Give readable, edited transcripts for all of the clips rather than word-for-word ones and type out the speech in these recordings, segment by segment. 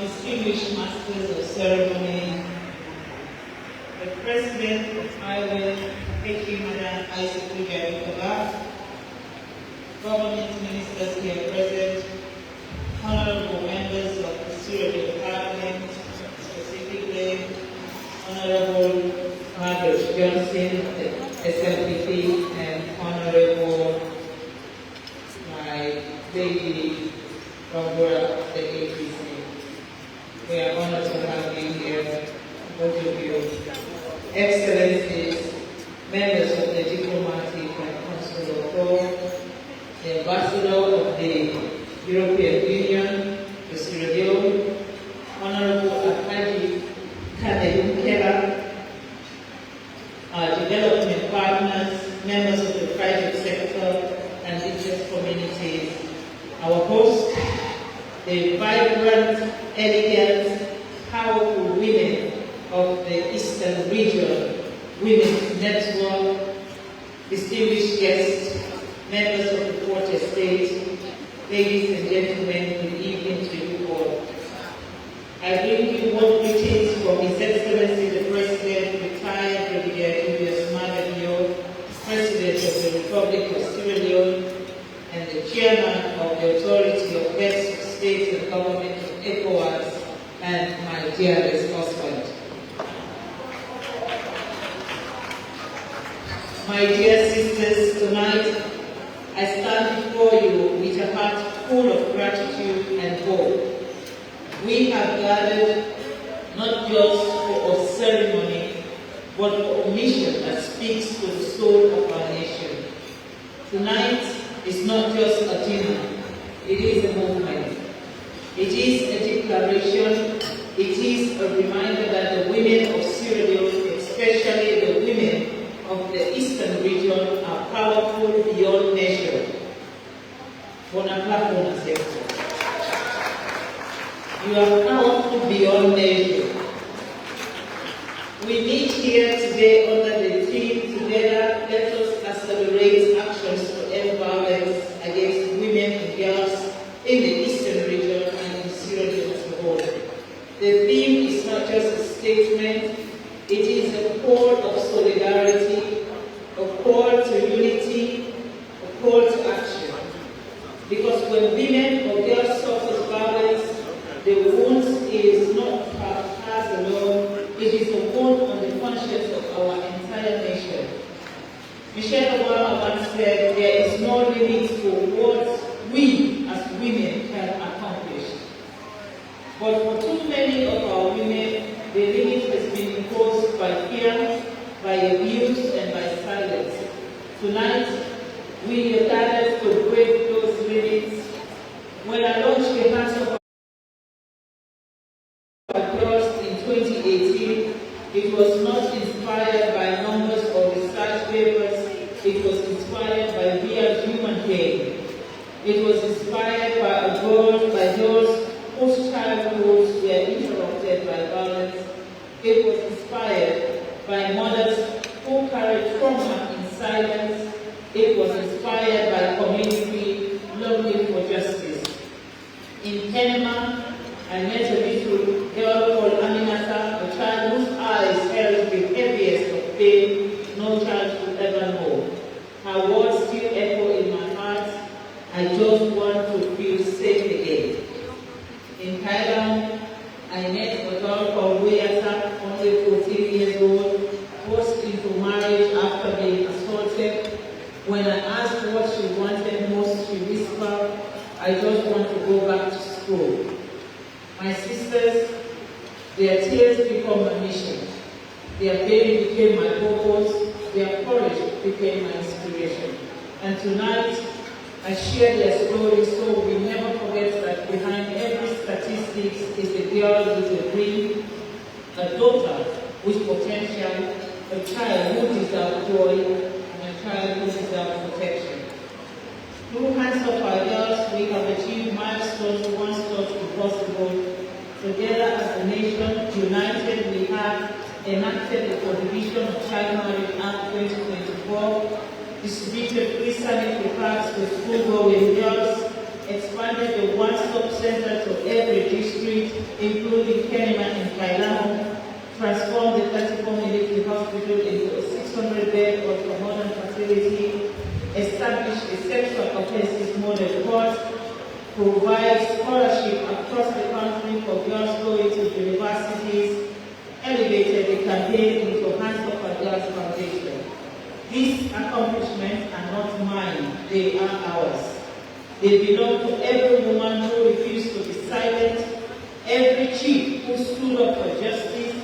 distinguished masters of ceremony, the President of Ireland, Madam Isaac, government ministers here present, honorable members of the Syrian Parliament, specifically Honorable Margaret Johnson, the SLPP, and Honorable my lady Barbara, the APC. We are honored to have you here, both of you. Excellencies, members of the diplomatic and consular corps, the ambassador of the European Union to Sierra Leone, Honorable Alhaji Kadeem Kela, our development partners, members of the private sector and interest communities, our hosts, the vibrant, elegant, powerful women of the Eastern Region Women's Network, distinguished guests, members of the Fourth Estate, ladies and gentlemen, good evening to you all. I bring you warm greetings from His Excellency the President, retired Brigadier Julius Maada Bio, President of the Republic of Sierra Leone, and the Chairman of the Authority of Heads of State and Government of ECOWAS, and my dearest husband. My dear sisters, tonight I stand before you with a heart full of gratitude and hope. We have gathered not just for a ceremony, but for a mission that speaks to the soul of our nation. Tonight is not just a dinner, it is a movement. It is a declaration, it is a reminder that the women of Sierra Leone, especially the women of the Eastern region, are powerful beyond measure. You are powerful beyond measure. We meet here today under the theme, together let us accelerate actions to end violence against women and girls in the Eastern region and in Sierra Leone as a whole. The theme is not just a statement, it is a call of solidarity, a call to unity, a call to action. Because when women or girls suffer violence, the wound is not hers alone, it is a wound on the conscience of our entire nation. Michelle Obama once said, there is no limit for what we as women can accomplish. But for too many of our women, the limit has been imposed by fear, by abuse, and by silence. Tonight, we are gathered to break those limits. When I launched the Hands of Girls in 2018, it was not inspired by numbers or research papers, it was inspired by real human pain. It was inspired by those whose childhoods were interrupted by violence. It was inspired by mothers who carried trauma in silence. It was inspired by community longing for justice. In Panama, I met a little girl called Aminata, a child whose eyes held the heaviest of pain no child could ever know. Her words still echo in my heart. I just want to feel safe again. In Thailand, I met a girl called Weyata, only 14 years old, forced into marriage after being assaulted. When I asked what she wanted most, she whispered, I just want to go back to school. My sisters, their tears become my mission. Their pain became my purpose. Their courage became my inspiration. And tonight, I share their stories so we never forget that behind every statistic is a girl with a dream, a daughter with potential, a child who deserves joy, and a child who deserves protection. Through Hands of Our Girls, we have achieved milestones once thought impossible. Together as a nation, united, we have enacted the Prohibition of Child Marriage Act 2024, distributed free sanitary pads to school-going girls, expanded the one-stop center to every district, including Kenema and Kailamo, transformed the 34 military hospital into a 600-bed ultra-modern facility, established a sexual offenses model court, provides scholarship across the country for girls going to universities, elevated the campaign into Hands Up for Girls Foundation. These accomplishments are not mine, they are ours. They belong to every woman who refused to be silent, every chief who stood up for justice,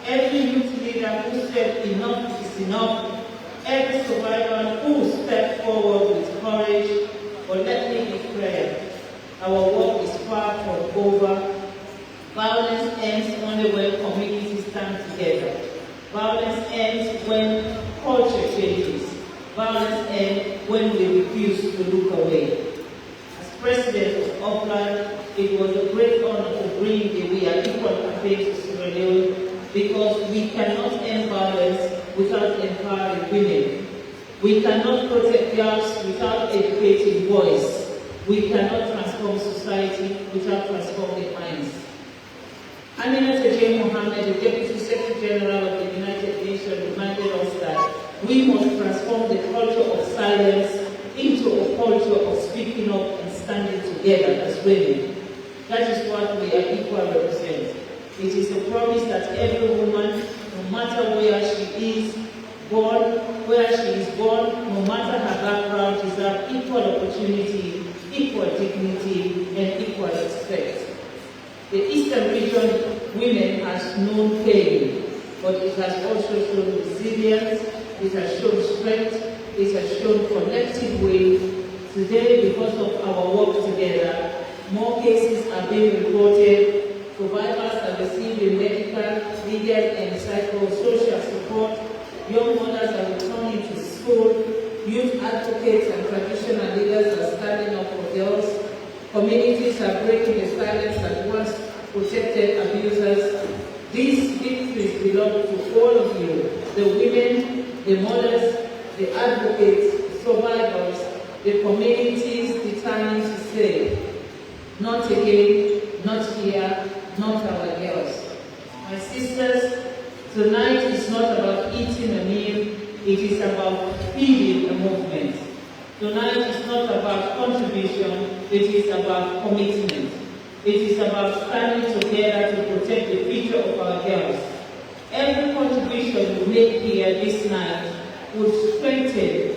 every youth leader who said enough is enough, every survivor who stepped forward with courage. But let me be clear, our work is far from over. Violence ends only when communities stand together. Violence ends when culture changes. Violence ends when we refuse to look away. As President of Upland, it was a great honor to bring the We Are Equal campaign to Sierra Leone because we cannot end violence without empowering women. We cannot protect girls without educating boys. We cannot transform society without transforming minds. Aminata J. Mohammed, the Deputy Secretary General of the United Nations, reminded us that we must transform the culture of silence into a culture of speaking up and standing together as women. That is what We Are Equal represents. It is a promise that every woman, no matter where she is born, no matter her background, deserves equal opportunity, equal dignity, and equal respect. The Eastern region women has known pain, but it has also shown resilience, it has shown strength, it has shown collective will. Today, because of our work together, more cases are being reported, survivors are receiving medical, legal, and psychosocial support, young mothers are returning to school, youth advocates and traditional leaders are standing up for girls, communities are breaking the silence that once protected abusers. These victories belong to all of you, the women, the mothers, the advocates, the survivors, the communities determined to say, not again, not here, not our girls. My sisters, tonight is not about eating a meal, it is about feeding a movement. Tonight is not about contribution, it is about commitment. It is about standing together to protect the future of our girls. Every contribution we make here this night would strengthen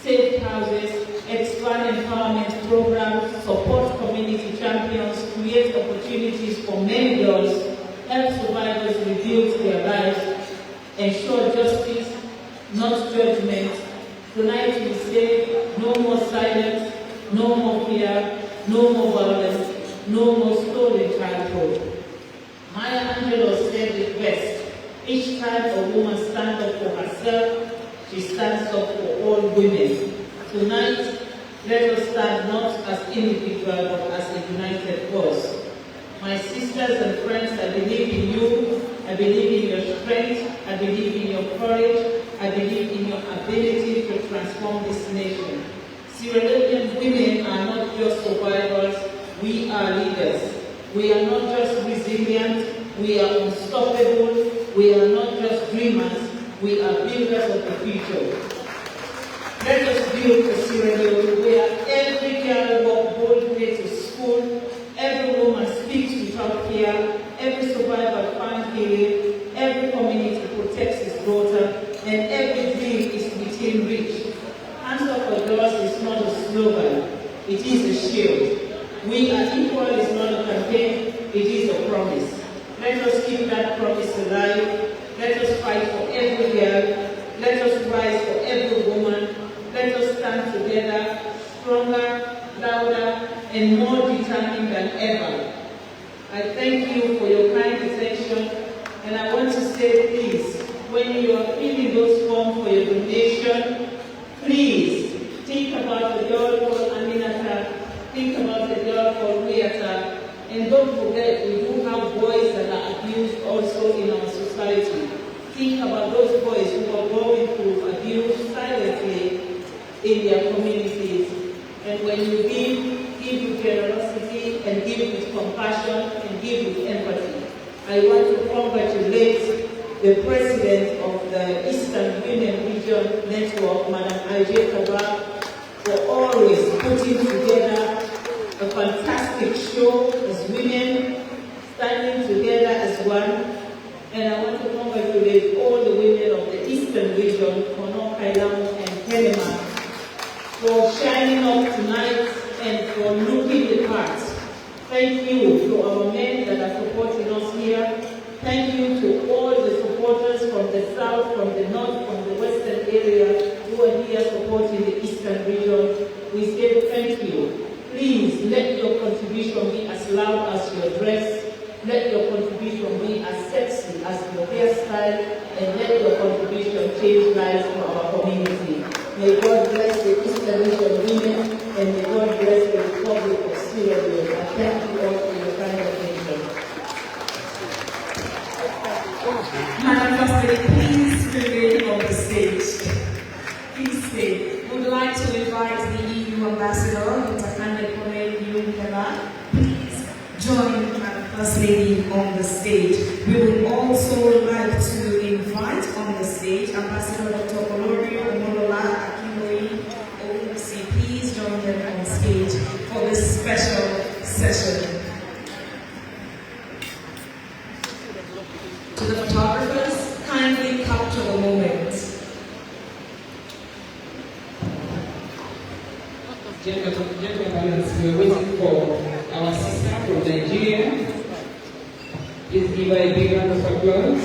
safe houses, expand empowerment programs, support community champions, create opportunities for many girls, help survivors rebuild their lives, ensure justice, not judgment. Tonight we say no more silence, no more fear, no more violence, no more stolen childhood. Maya Angelou said it best. Each time a woman stands up for herself, she stands up for all women. Tonight, let us stand not as individuals, but as a united force. My sisters and friends, I believe in you. I believe in your strength. I believe in your courage. I believe in your ability to transform this nation. Sierra Leonean women are not just survivors, we are leaders. We are not just resilient, we are unstoppable. We are not just dreamers, we are builders of the future. Let us build a Sierra Leone where every girl walks boldly to school, every woman speaks without fear, every survivor finds healing, every community protects its daughter, and every dream is within reach. Hands Up for Girls is not a slogan, it is a shield. We Are Equal is not a campaign, it is a promise. Let us keep that promise alive. Let us fight for every girl. Let us rise for every woman. Let us stand together, stronger, louder, and more determined than ever. I thank you for your kind attention, and I want to say, please, when you are filling those forms for your donation, please think about the girl called Aminata, think about the girl called Riata, and don't forget we do have boys that are abused also in our society. Think about those boys who are going through abuse silently in their communities. And when you give to and give with compassion and give with empathy. I want to congratulate the president of the Eastern Women Region Network, Madam Ajay Kabak, for always putting together a fantastic show as women, standing together as one. And I want to congratulate all the women of the Eastern Region, Kono, Kailam, and Kenema, for shining up tonight and for looking the part. Thank you to our men that are supporting us here. Thank you to all the supporters from the south, from the north, from the western area who are here supporting the Eastern Region. We say thank you. Please let your contribution be as loud as your dress. Let your contribution be as sexy as your hairstyle, and let your contribution change lives for our community. May God bless the Eastern Region women, and may God bless the Republic of Sierra Leone. I thank you all for your kind attention. Madam First Lady, please remain on the stage. Please stay. We would like to invite the EU Ambassador, Dr. Leone. Please join Madam First Lady on the stage. We would also like to invite on the stage Ambassador Dr. Olorio Omolola Akinloyi OC. Please join them on stage for this special session. To the photographers, kindly capture the moment. Gentlemen, we're waiting for our sister from Nigeria. Please give her a big round of applause.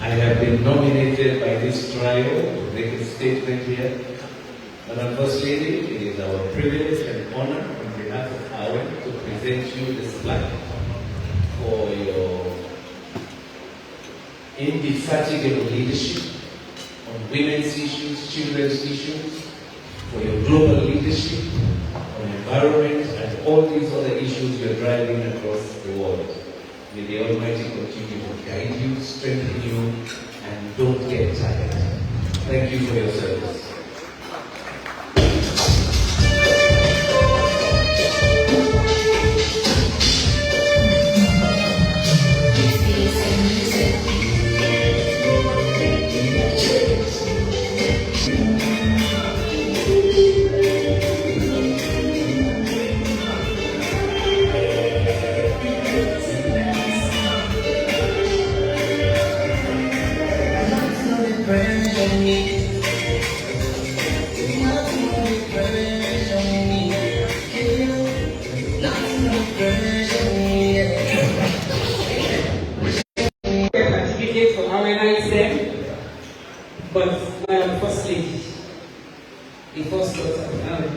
I have been nominated by this trial to make a statement here. Madam First Lady, it is our privilege and honor on behalf of AWE to present you this plaque for your indefatigable leadership on women's issues, children's issues, for your global leadership on environment and all these other issues you're driving across the world. May the Almighty continue to guide you, strengthen you, and don't get tired. Thank you for your service. Certificate for organize them, but First Lady, the first daughter of Aaron,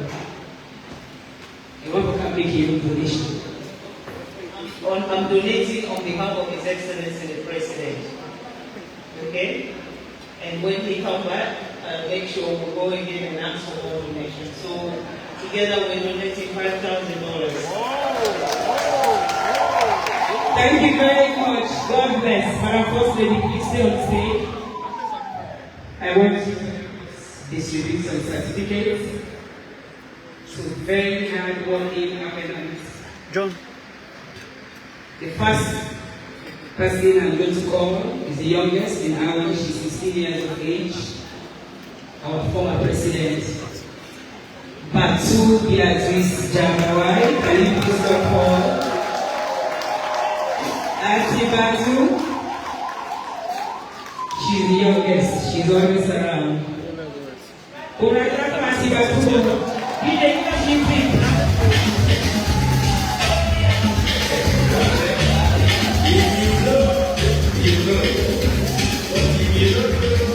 the one who can make a donation. I'm donating on behalf of His Excellency the President. Okay? And when he comes back, I'll make sure we'll go again and ask for more donations. So together we're donating $5,000. Thank you very much. God bless. Madam First Lady, please stay on stage. I want to distribute some certificates to very hard-working applicants. John. The first person I'm going to call is the youngest in our, she's 16 years of age, our former president, Batu Beatrice Jagawai. Can you please stop for Auntie Batu? She's the youngest, she's always around. Auntie Batu, you take You look,